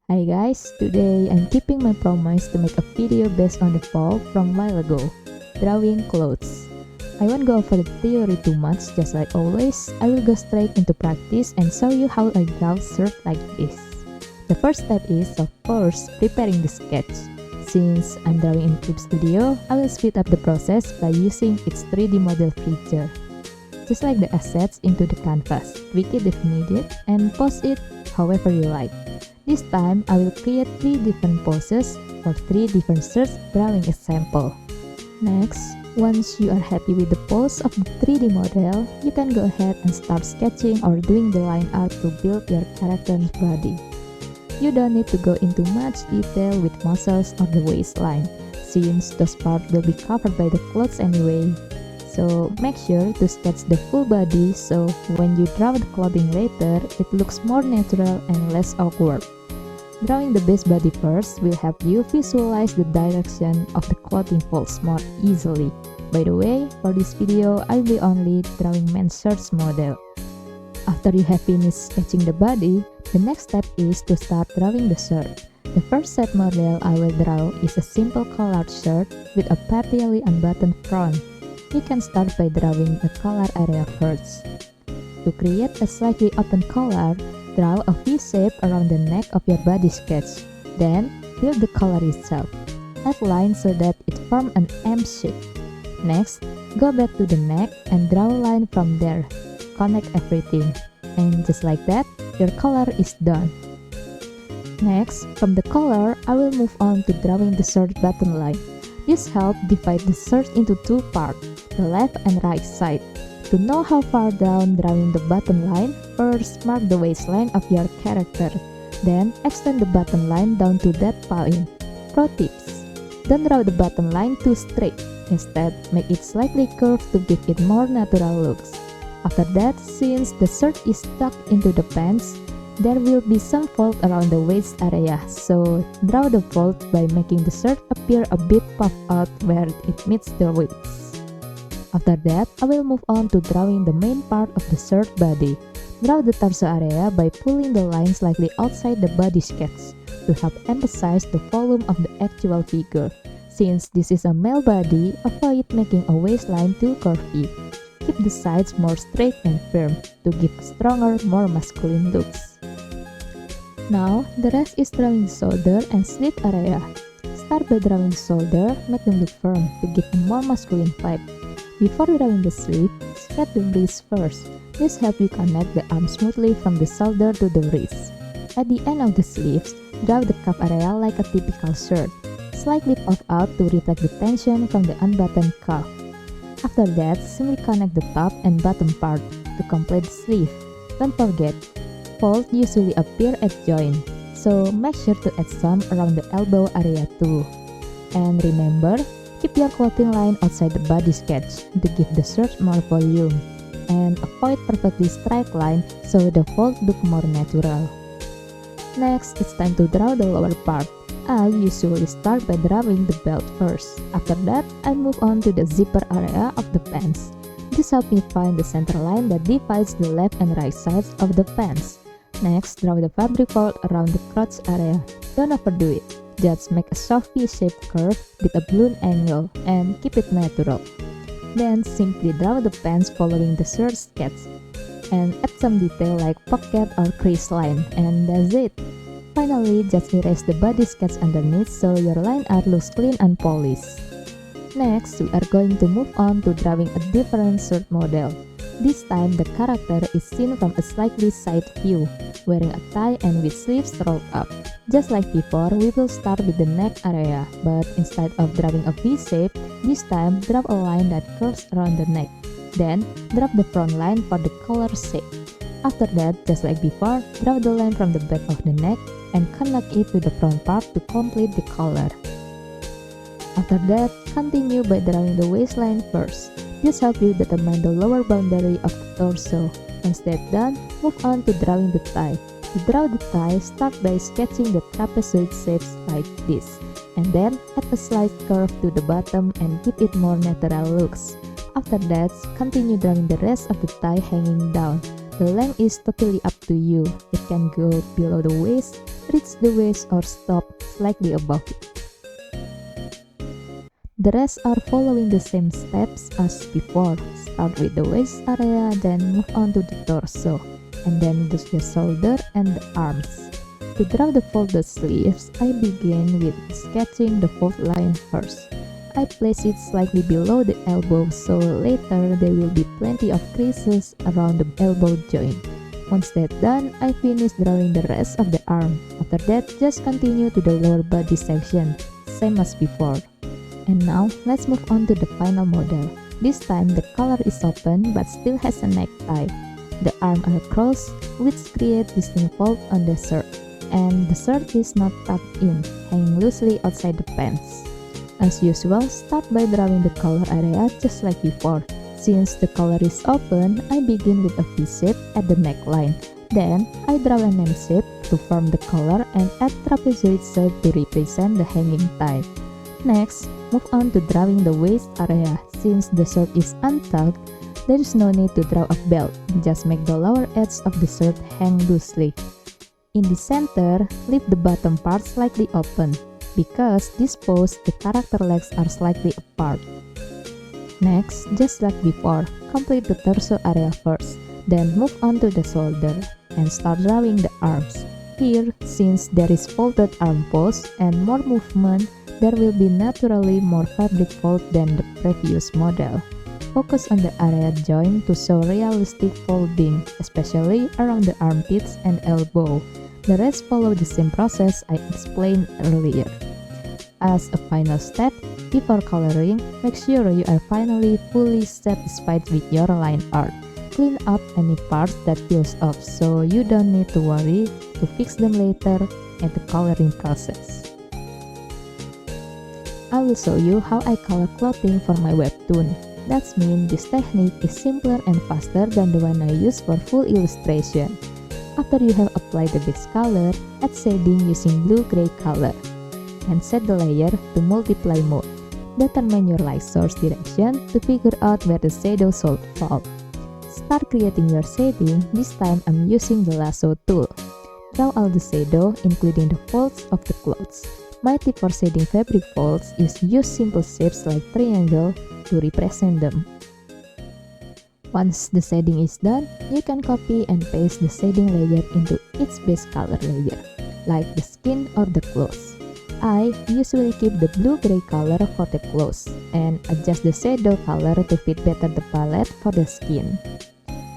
Hi guys, today I'm keeping my promise to make a video based on the poll from a while ago, drawing clothes. I won't go over the theory too much, just like always, I will go straight into practice and show you how I draw shirt like this. The first step is, of course, preparing the sketch. Since I'm drawing in Clip Studio, I will speed up the process by using its 3D model feature. Just like the assets into the canvas, tweak it if needed, and pose it however you like. This time, I will create 3 different poses for 3 different shirts drawing a sample. Next, once you are happy with the pose of the 3D model, you can go ahead and start sketching or doing the line art to build your character's body. You don't need to go into much detail with muscles or the waistline, since those parts will be covered by the clothes anyway. So make sure to sketch the full body so when you draw the clothing later, it looks more natural and less awkward. Drawing the base body first will help you visualize the direction of the clothing folds more easily. By the way, for this video, I'll be only drawing men's shirts model. After you have finished sketching the body, the next step is to start drawing the shirt. The first set model I will draw is a simple collared shirt with a partially unbuttoned front. You can start by drawing a collar area first. To create a slightly open collar, draw a V shape around the neck of your body sketch. Then, build the collar itself. Add lines so that it forms an M shape. Next, go back to the neck and draw a line from there. Connect everything. And just like that, your collar is done. Next, from the collar, I will move on to drawing the shirt button line. This helps divide the shirt into 2 parts, the left and right side. To know how far down drawing the button line, first mark the waistline of your character. Then extend the button line down to that point. Pro tips: don't draw the button line too straight. Instead, make it slightly curved to give it more natural looks. After that, since the shirt is tucked into the pants, there will be some fold around the waist area, so draw the fold by making the shirt appear a bit puffed out where it meets the waist. After that, I will move on to drawing the main part of the shirt body. Draw the torso area by pulling the line slightly outside the body sketch to help emphasize the volume of the actual figure. Since this is a male body, avoid making a waistline too curvy. Keep the sides more straight and firm to give stronger, more masculine looks. Now, the rest is drawing the shoulder and slit area. Start by drawing the shoulder, make them look firm to give a more masculine vibe. Before drawing the sleeve, sketch the wrist first. This helps you connect the arm smoothly from the shoulder to the wrist. At the end of the sleeves, draw the cuff area like a typical shirt. Slightly puff out to reflect the tension from the unbuttoned cuff. After that, simply connect the top and bottom part to complete the sleeve. Don't forget, folds usually appear at joint, so make sure to add some around the elbow area too. And remember, keep your clothing line outside the body sketch to give the shirt more volume. And avoid perfectly straight line so the fold look more natural. Next, it's time to draw the lower part. I usually start by drawing the belt first. After that, I move on to the zipper area of the pants. This helps me find the center line that divides the left and right sides of the pants. Next, draw the fabric fold around the crotch area. Don't overdo it. Just make a soft V-shaped curve with a balloon angle and keep it natural. Then simply draw the pants following the shirt sketch and add some detail like pocket or crease line, and that's it. Finally, just erase the body sketch underneath so your line art looks clean and polished. Next, we are going to move on to drawing a different shirt model. This time, the character is seen from a slightly side view, wearing a tie and with sleeves rolled up. Just like before, we will start with the neck area, but instead of drawing a V shape, this time draw a line that curves around the neck. Then, draw the front line for the collar shape. After that, just like before, draw the line from the back of the neck and connect it with the front part to complete the collar. After that, continue by drawing the waistline first. This helps you determine the lower boundary of the torso. Once that's done, move on to drawing the thigh. To draw the thigh, start by sketching the trapezoid shapes like this, and then add a slight curve to the bottom and give it more natural looks. After that, continue drawing the rest of the thigh hanging down. The length is totally up to you. It can go below the waist, reach the waist or stop slightly above it. The rest are following the same steps as before. Start with the waist area, then move on to the torso, and then do the shoulder and the arms. To draw the folded sleeves, I begin with sketching the fold line first. I place it slightly below the elbow so later there will be plenty of creases around the elbow joint. Once that's done, I finish drawing the rest of the arm. After that, just continue to the lower body section, same as before. And now, let's move on to the final model. This time, the collar is open but still has a necktie. The arms are crossed, which create distinct fold on the shirt. And the shirt is not tucked in, hanging loosely outside the pants. As usual, start by drawing the collar area just like before. Since the collar is open, I begin with a V shape at the neckline. Then, I draw an M shape to form the collar and add trapezoid shape to represent the hanging tie. Next, move on to drawing the waist area. Since the shirt is untucked, there is no need to draw a belt. Just make the lower edge of the shirt hang loosely. In the center, leave the bottom part slightly open. Because this pose, the character legs are slightly apart. Next, just like before, complete the torso area first, then move on to the shoulder, and start drawing the arms. Here, since there is folded arm pose and more movement, there will be naturally more fabric fold than the previous model. Focus on the area joint to show realistic folding, especially around the armpits and elbow. The rest follow the same process I explained earlier. As a final step, before coloring, make sure you are finally fully satisfied with your line art. Clean up any parts that feels off so you don't need to worry to fix them later at the coloring process. I will show you how I color clothing for my webtoon. That means this technique is simpler and faster than the one I use for full illustration. After you have applied the base color, add shading using blue-gray color. And set the layer to multiply mode. Determine your light source direction to figure out where the shadow should fall. Start creating your shading. This time I'm using the lasso tool. Draw all the shadow, including the folds of the clothes. My tip for shading fabric folds is use simple shapes like triangle to represent them. Once the shading is done, you can copy and paste the shading layer into each base color layer, like the skin or the clothes. I usually keep the blue-gray color for the clothes and adjust the shadow color to fit better the palette for the skin.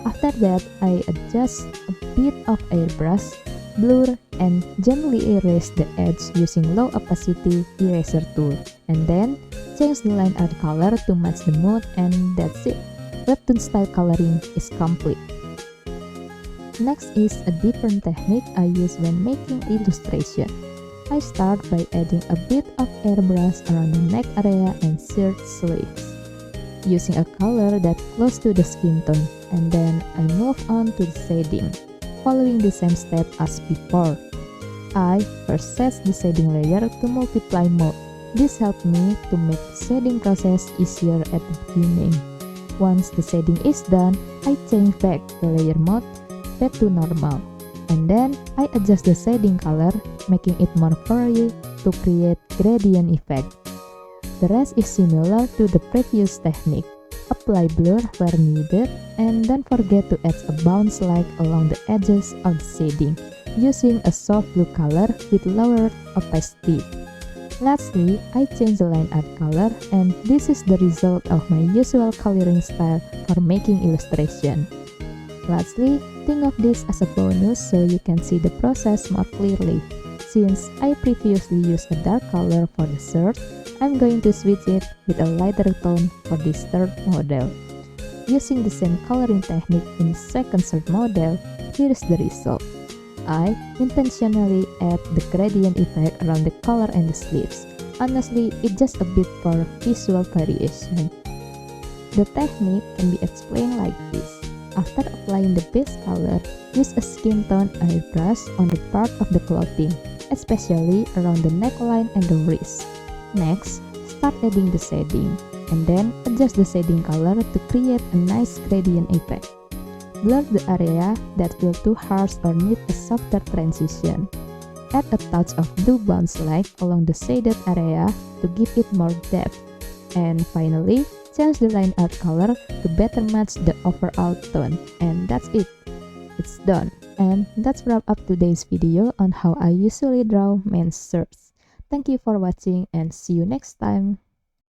After that, I adjust a bit of airbrush, blur, and gently erase the edge using low opacity eraser tool. And then, change the line art color to match the mood, and that's it. Webtoon style coloring is complete. Next is a different technique I use when making illustration. I start by adding a bit of airbrush around the neck area and shirt sleeves, using a color that's close to the skin tone, and then I move on to the shading, following the same step as before. I first set the shading layer to multiply mode. This helped me to make the shading process easier at the beginning. Once the shading is done, I change back the layer mode back to normal. And then, I adjust the shading color, making it more furry to create gradient effect. The rest is similar to the previous technique. Apply blur where needed, and don't forget to add a bounce light along the edges of the shading, using a soft blue color with lower opacity. Lastly, I change the line art color, and this is the result of my usual coloring style for making illustration. Lastly, think of this as a bonus so you can see the process more clearly. Since I previously used a dark color for the shirt, I'm going to switch it with a lighter tone for this third model. Using the same coloring technique in the second shirt model, here is the result. I intentionally add the gradient effect around the collar and the sleeves. Honestly, it's just a bit for visual variation. The technique can be explained like this. After applying the base color, use a skin tone airbrush on the part of the clothing, especially around the neckline and the wrist. Next, start adding the shading, and then adjust the shading color to create a nice gradient effect. Blur the area that feel too harsh or need a softer transition. add a touch of blue bounce light along the shaded area to give it more depth. And finally, change the line art color to better match the overall tone. And that's it. It's done. And that's wrap up today's video on how I usually draw men's shirts. Thank you for watching and see you next time.